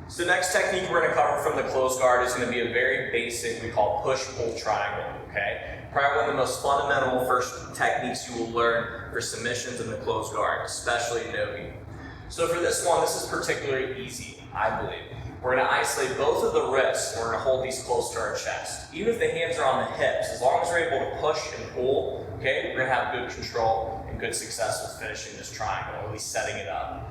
So the next technique we're going to cover from the closed guard is going to be a very basic, we call push-pull triangle, okay? Probably one of the most fundamental first techniques you will learn for submissions in the closed guard, especially in no-gi. So for this one, this is particularly easy, I believe. We're going to isolate both of the wrists, and we're going to hold these close to our chest. Even if the hands are on the hips, as long as we're able to push and pull, okay, we're going to have good control and good success with finishing this triangle, or at least setting it up.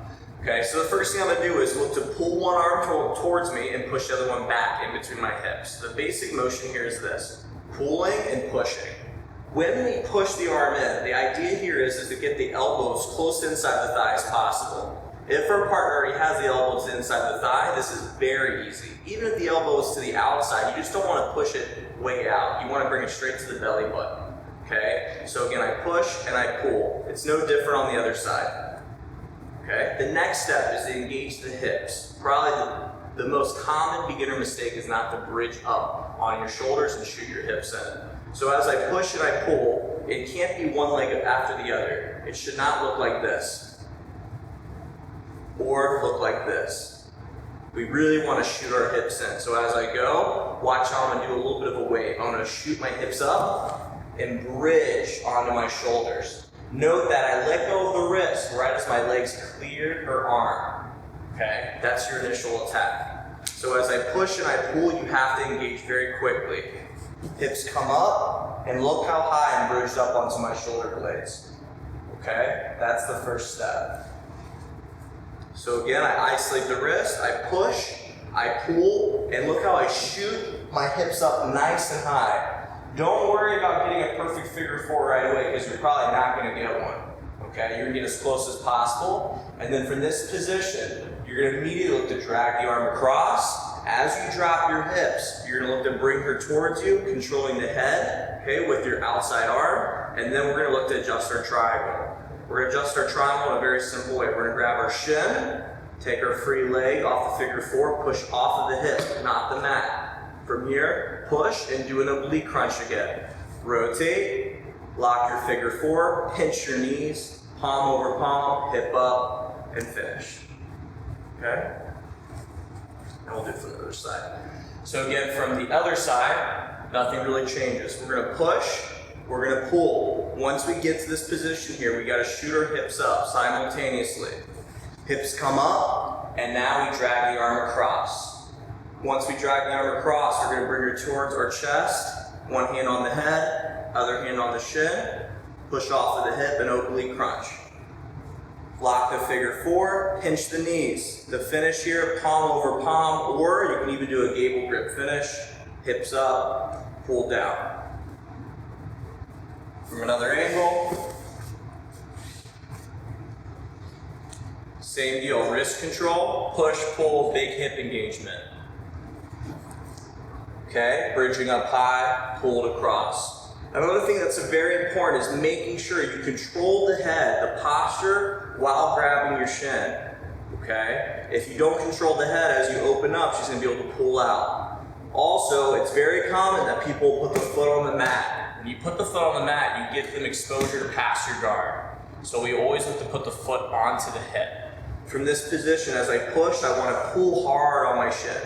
Okay, so the first thing I'm going to do is look to pull one arm towards me and push the other one back in between my hips. The basic motion here is this, pulling and pushing. When we push the arm in, the idea here is to get the elbows close inside the thigh as possible. If our partner already has the elbows inside the thigh, this is very easy. Even if the elbow is to the outside, you just don't want to push it way out. You want to bring it straight to the belly button. Okay, so again, I push and I pull. It's no different on the other side. Okay. The next step is to engage the hips. Probably the most common beginner mistake is not to bridge up on your shoulders and shoot your hips in. So as I push and I pull, it can't be one leg after the other. It should not look like this or look like this. We really want to shoot our hips in. So as I go, watch how I'm going to do a little bit of a wave. I'm going to shoot my hips up and bridge onto my shoulders. Note that I let go of the wrist right as my legs cleared her arm. Okay, that's your initial attack. So as I push and I pull, you have to engage very quickly. Hips come up, and look how high I'm bridged up onto my shoulder blades. Okay, that's the first step. So again, I isolate the wrist, I push, I pull, and look how I shoot my hips up nice and high. Don't worry about getting a perfect figure four right away because you're probably not going to get one. Okay, you're going to get as close as possible. And then from this position, you're going to immediately look to drag the arm across. As you drop your hips, you're going to look to bring her towards you, controlling the head, okay, with your outside arm. And then we're going to look to adjust our triangle. We're going to adjust our triangle in a very simple way. We're going to grab our shin, take our free leg off the figure four, push off of the hip, not the mat. From here, push and do an oblique crunch again. Rotate, lock your figure four, pinch your knees, palm over palm, hip up, and finish. Okay? And we'll do it from the other side. So again, from the other side, nothing really changes. We're going to push, we're going to pull. Once we get to this position here, we got to shoot our hips up simultaneously. Hips come up, and now we drag the arm across. Once we drag the arm across, we're going to bring her towards our chest. One hand on the head, other hand on the shin. Push off of the hip and oblique crunch. Lock the figure four, pinch the knees. The finish here, palm over palm, or you can even do a gable grip finish. Hips up, pull down. From another angle. Same deal, wrist control, push, pull, big hip engagement. Okay, bridging up high, pull it across. Another thing that's very important is making sure you control the head, the posture, while grabbing your shin. Okay? If you don't control the head as you open up, she's going to be able to pull out. Also, it's very common that people put the foot on the mat. When you put the foot on the mat, you give them exposure to pass your guard. So we always look to put the foot onto the hip. From this position, as I push, I want to pull hard on my shin.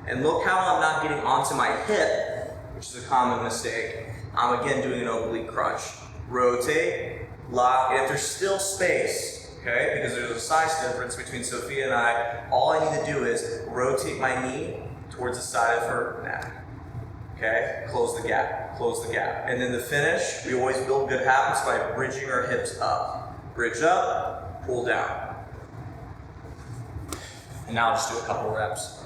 And look how I'm not getting onto my hip, which is a common mistake. I'm again doing an oblique crunch. Rotate, lock, and if there's still space, okay, because there's a size difference between Sophia and I, all I need to do is rotate my knee towards the side of her neck. Okay, close the gap, close the gap. And then the finish, we always build good habits by bridging our hips up. Bridge up, pull down. And now I'll just do a couple reps.